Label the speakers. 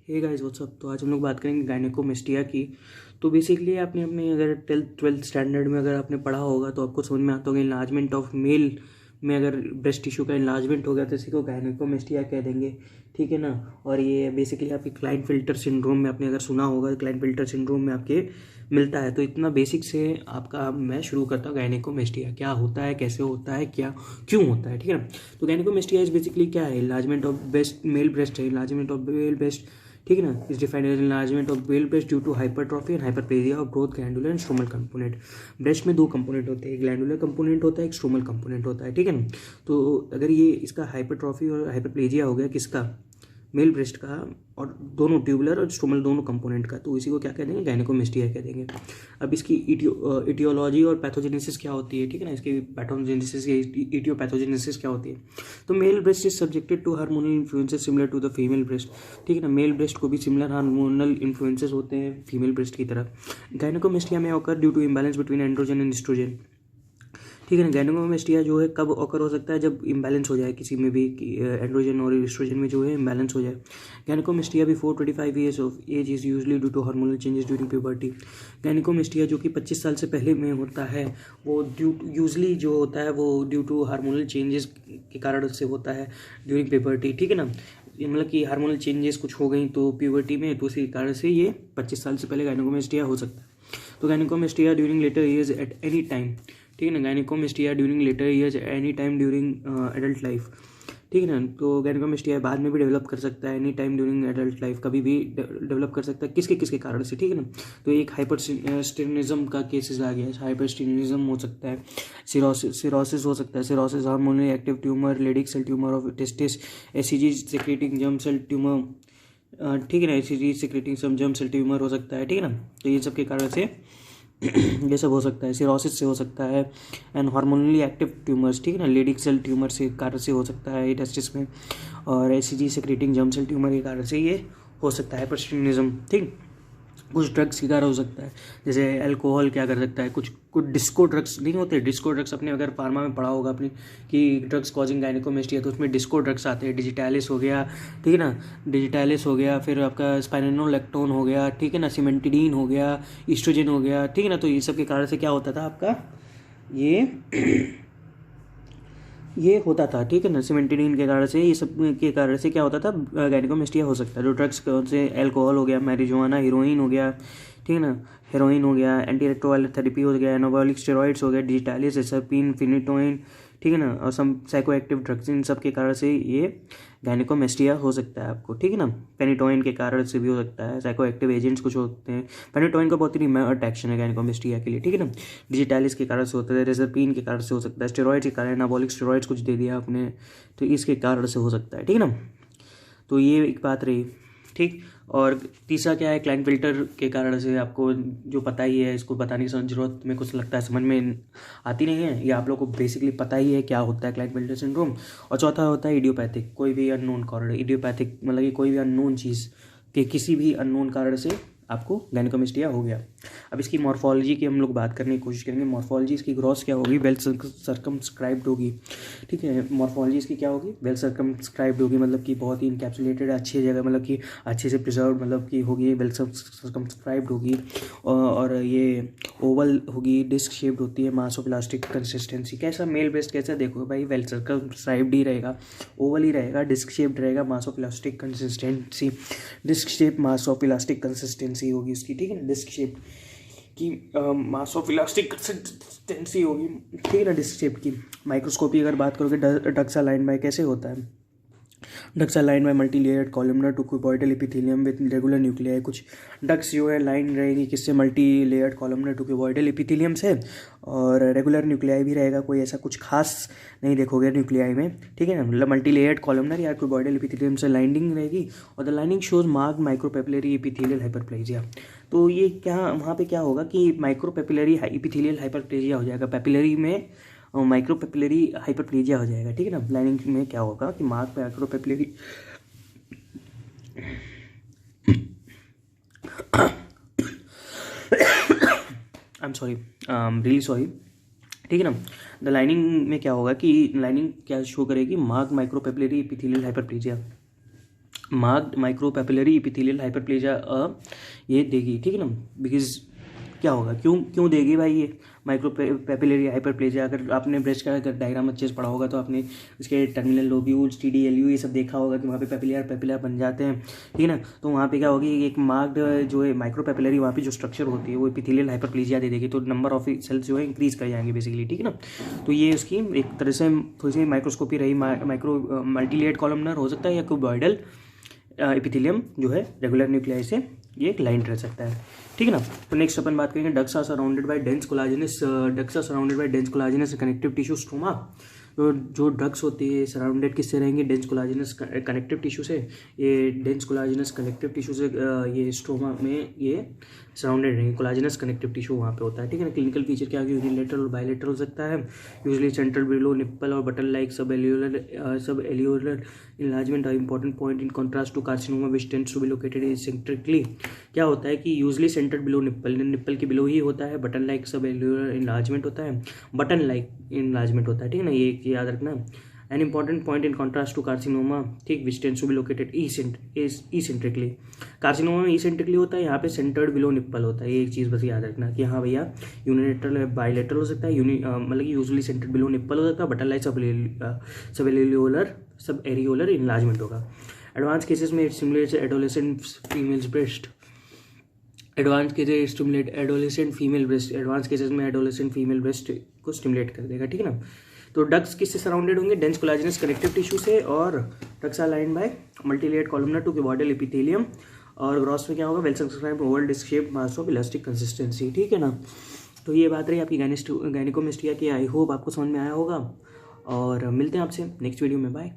Speaker 1: Hey guys what's up. तो आज हम लोग बात करेंगे गायनेकोमेस्टिया की। तो बेसिकली आपने अपने अगर ट्वेल्थ स्टैंडर्ड में अगर आपने पढ़ा होगा तो आपको समझ में आता होगा इन्लार्जमेंट ऑफ मेल में अगर ब्रेस्ट टिश्यू का इन्लार्जमेंट हो गया तो इसी को गायनेकोमेस्टिया कह देंगे, ठीक है ना। और ये बेसिकली आपके क्लाइनफिल्टर सिंड्रोम में आपने अगर सुना होगा, क्लाइनफिल्टर सिंड्रोम में आपके मिलता है। तो इतना बेसिक से आपका मैं शुरू करता हूँ। गायनेकोमेस्टिया क्या होता है, कैसे होता है, क्या क्यों होता है, ठीक है ना। तो गायनेकोमेस्टिया इज बेसिकली क्या है, enlargement of breast, male breast है, इन्लार्जमेंट ऑफ मेल ब्रेस्ट, ठीक है ना। Is defined as enlargement of male breast due to hypertrophy and hyperplasia of growth glandular and stromal component. Breast में दो component होते हैं, एक ग्लैंडुलर कंपोनेंट होता है, एक स्ट्रोमल कंपोनेंट होता है, ठीक है ना। तो अगर ये इसका हाइपरट्रॉफी और हाइपरप्लेजिया हो गया किसका, मेल ब्रेस्ट का, और दोनों ट्यूबुलर और स्ट्रोमल दोनों कंपोनेंट का, तो इसी को क्या कह देंगे, गायनेकोमेस्टिया कह देंगे। अब इसकी इटियोलॉजी और पैथोजेनेसिस क्या होती है, ठीक है ना। इसकी पैथोजेनेसिस या इटियोपैथोजेनेसिस क्या होती है। तो male breast is subjected to hormonal influences similar to the female breast, ठीक है ना। मेल ब्रेस्ट को भी सिमिलर हार्मोनल इन्फ्लुएंसेस होते हैं फीमेल ब्रेस्ट की तरह। गायनेकोमेस्टिया में occur due to imbalance between androgen and oestrogen, ठीक है ना। गायनेकोमेस्टिया जो है कब ऑकर हो सकता है, जब इम्बैलेंस हो जाए किसी में भी, एंड्रोजन और एस्ट्रोजन में जो है इम्बैलेंस हो जाए। Gynaecomastia before 25 years of age is usually due to hormonal changes during puberty. Gynaecomastia जो कि 25 साल से पहले में होता है, वो यूजली जो होता है वो ड्यू टू हार्मोनल चेंजेस के कारण से होता है ड्यूरिंग प्यूबर्टी, ठीक है ना। मतलब कि हार्मोनल चेंजेस कुछ हो गई तो प्यूबर्टी में, तो उसी कारण से ये 25 साल से पहले गायनेकोमेस्टिया हो सकता है। तो gynaecomastia during later years at any time, ठीक है ना। Gynaecomastia during later years any time during adult life, ठीक है ना। तो गायनेकोमेस्टिया बाद में भी डेवलप कर सकता है, any time during adult life, कभी भी डेवलप कर सकता है, किसके किसके कारण से, ठीक है ना। तो एक हाइपरस्टेनिज्म का केसेस आ गया है, हाइपरस्टेनिज्म हो सकता है, सिरोसिस हो सकता है, cirrhosis hormonally active tumour, Leydig cell tumour of testis, ACG secreting germ cell tumour, ठीक है ना, ACG secreting some germ cell tumour हो सकता है, ठीक है ना। तो ये सब के कारण से ये सब हो सकता है, सिरोसिस से हो सकता है, एंड हार्मोनली एक्टिव ट्यूमर्स, ठीक है ना, लेडिक सेल ट्यूमर से कारण से हो सकता है टेस्टिस में, और ACG secreting germ cell tumour के कारण से ये हो सकता है हाइपरस्टेनिज्म, ठीक। कुछ ड्रग्स के कारण हो सकता है, जैसे अल्कोहल क्या कर सकता है, कुछ डिस्को ड्रग्स नहीं होते, डिस्को ड्रग्स अपने अगर फार्मा में पढ़ा होगा अपनी कि ड्रग्स कॉजिंग गायनेकोमेस्टिया, तो उसमें डिस्को ड्रग्स आते हैं, डिजिटैलिस हो गया, ठीक है ना, डिजिटैलिस हो गया, फिर आपका स्पाइनोलेक्टोन हो गया, ठीक है ना, सिमेंटिडीन हो गया, ईस्ट्रोजन हो गया, ठीक है ना। तो ये सब के कारण से क्या होता था आपका, ये होता था, ठीक है ना। सिमेंटिडीन के कारण से, ये सब के कारण से क्या होता था, गायनेकोमेस्टिया हो सकता है। जो ड्रग्स से अल्कोहल हो गया, मैरिजुआना, हीरोइन हो गया, ठीक है ना, हेरोइन हो गया, एंटी रेट्रोवायरल थेरेपी हो गया, एनाबॉलिक स्टेरॉइड्स हो गया, डिजिटालिस, एसरपिन, फिनिटोइन, ठीक है ना, और सम साइकोएक्टिव ड्रग्स, इन सब के कारण से ये गायनेकोमेस्टिया हो सकता है आपको, ठीक है ना। पेनिटोइन के कारण से भी हो सकता है, साइकोएक्टिव एजेंट्स कुछ होते हैं, पेनिटोइन का बहुत ही रिमोट एक्शन है गायनेकोमेस्टिया के लिए, ठीक है ना। डिजिटैलिस के कारण से होता है, रेजरपिन के कारण से हो सकता है, स्टेरॉइड के कारण, एनाबॉलिक स्टेरॉइड्स कुछ दे दिया आपने तो इसके कारण से हो सकता है, ठीक है ना। तो ये एक बात रही, ठीक। और तीसरा क्या है, क्लाइनफिल्टर के कारण से, आपको जो पता ही है, इसको बताने की जरूरत में कुछ लगता है समझ में आती नहीं है, ये आप लोग को बेसिकली पता ही है क्या होता है क्लाइनफिल्टर सिंड्रोम। और चौथा होता है इडियोपैथिक, कोई भी अननोन कारण, इडियोपैथिक मतलब कि कोई भी अननोन चीज़ के किसी भी अननोन कारण से आपको गायनेकोमेस्टिया हो गया। अब इसकी मॉर्फोलॉजी की हम लोग बात करने की कोशिश करेंगे। मॉर्फोलॉजी इसकी ग्रॉस क्या होगी, वेल सर्कमस्क्राइब्ड होगी, ठीक है। मॉर्फोलॉजी इसकी क्या होगी, वेल सर्कमस्क्राइब्ड होगी, मतलब कि बहुत ही इनकैप्सुलेटेड, अच्छी जगह, मतलब कि अच्छे से प्रिजर्व, मतलब कि होगी, वेल सर्कमस्क्राइब्ड होगी, और ये ओवल होगी, डिस्क शेप्ड होती है, मास ऑफ इलास्टिक कंसिस्टेंसी। कैसा मेल ब्रेस्ट कैसा, देखो भाई वेल सर्कमस्क्राइब्ड ही रहेगा, ओवल ही रहेगा, डिस्क शेप्ड रहेगा, mass of elastic consistency, disc shape mass of elastic consistency होगी इसकी, ठीक है ना। डिस्क शेप की मास ऑफ इलास्टिक कंसिस्टेंसी होगी, ठीक है ना, डिस्क शेप की। माइक्रोस्कोपी अगर बात करोगे, डक्सा लाइन बाय कैसे होता है, ducts are line by multi layered columnar to cuboidal epithelium with regular nuclei. कुछ डक्स जो है लाइन रहेगी किससे, multi layered columnar to cuboidal epithelium से, और रेगुलर न्यूक्लियाई भी रहेगा, कोई ऐसा कुछ खास नहीं देखोगे न्यूक्लियाई में, ठीक है ना। मतलब मल्टी लेयर्ड कॉलमनर या क्यूबॉइडल एपिथेलियम से लाइनिंग रहेगी, और the lining shows mark micropapillary epithelial hyperplasia. तो ये क्या वहाँ पे क्या होगा कि माइक्रोपेपिलरी एपिथेलियल हाइपरप्लेजिया हो जाएगा, पेपिलरी में माइक्रोपेपिलरी हाइपरप्लेजिया हो जाएगा, ठीक है ना। लाइनिंग में क्या होगा कि mark micropapillary I am sorry, really sorry, ठीक है ना। द लाइनिंग में क्या होगा कि लाइनिंग क्या शो करेगी, mark micropapillary epithelial hyperplasia. Marked micropapillary epithelial hyperplasia ये देगी, ठीक है ना। बिकॉज क्या होगा, क्यों देगी भाई ये माइक्रोपैपिलरी हाइपरप्लेजिया? अगर आपने ब्रेस्ट का अगर डायग्राम अच्छे से पढ़ा होगा तो आपने उसके टर्मिनल लोब्यूल्स, TDLU ये सब देखा होगा कि वहाँ पे पैपिलर बन जाते हैं, ठीक है ना। तो वहाँ पे क्या होगी, एक मार्क्ड जो है माइक्रोपैपिलरी वहाँ पे जो स्ट्रक्चर होती है वो एपिथेलियल हाइपरप्लेजिया दे देगी, तो नंबर ऑफ सेल्स जो है इंक्रीज कर जाएंगे बेसिकली, ठीक है ना। तो ये उसकी एक तरह से थोड़ी सी माइक्रोस्कोपी रही, माइक्रो मल्टीलेयर्ड कॉलमनर हो सकता है या क्यूबॉइडल एपिथेलियम जो है रेगुलर न्यूक्लियाई से ये एक लाइन रह सकता है, ठीक है ना। तो नेक्स्ट अपन बात करेंगे ducts are surrounded by dense collagenous connective tissue stroma. तो जो ड्रग्स होती है सराउंडेड किससे रहेंगे, डेंस कोलाजिनस कनेक्टिव टिश्यू से। ये डेंस कोलाजिनस कनेक्टिव टिश्यू से ये स्ट्रोमा में ये सराउंडेड रहेंगे, कोलाजिनस कनेक्टिव टिश्यू वहाँ पे होता है, ठीक है ना। क्लिनिकल फीचर क्या होगी, यूनिलेटरल और बायलेटरल हो सकता है, यूजुअली सेंट्रल बिलो निप्पल और button like sub areolar enlargement are important point in contrast to carcinoma which tends to be located eccentrically. क्या होता है कि यूजुअली सेंटर्ड बिलो निप्पल के बिलो ही होता है, button like sub areolar enlargement होता है, बटन लाइक इनलार्जमेंट होता है, ठीक है ना। ये याद रखना। An important point in contrast to carcinoma, ठीक, which tends to be located eccentrically. Carcinoma में इसेंट्रिकली होता है, यहाँ पे सेंटर्ड बिलो निप्पल होता है। ये एक चीज़ बस याद रखना कि हाँ भैया यूनिलेटरल है, बायलेटरल हो सकता है, मतलब कि यूजुअली सेंटर्ड बिलो निप्पल हो सकता है, बटन लाइक सब एरियोलर इनलार्जमेंट होगा। एडवांस केसेस में it stimulates adolescent females breast. Advance cases stimulate adolescent female breast, advance cases में एडोलेसेंट फीमेल ब्रेस्ट को स्टिमुलेट कर देगा, ठीक है ना। तो डक्ट्स किससे सराउंडेड होंगे, डेंस कोलाजिनस कनेक्टिव टिश्यू से, और ducts are lined by multilayered columnar to cuboidal epithelium, और ग्रॉस में क्या होगा, well circumscribed oval disc shape mass of elastic consistency, ठीक है ना। तो ये बात रही आपकी गायनिकोमेस्टिया की। आई होप आपको समझ में आया होगा, और मिलते हैं आपसे नेक्स्ट वीडियो में। बाय।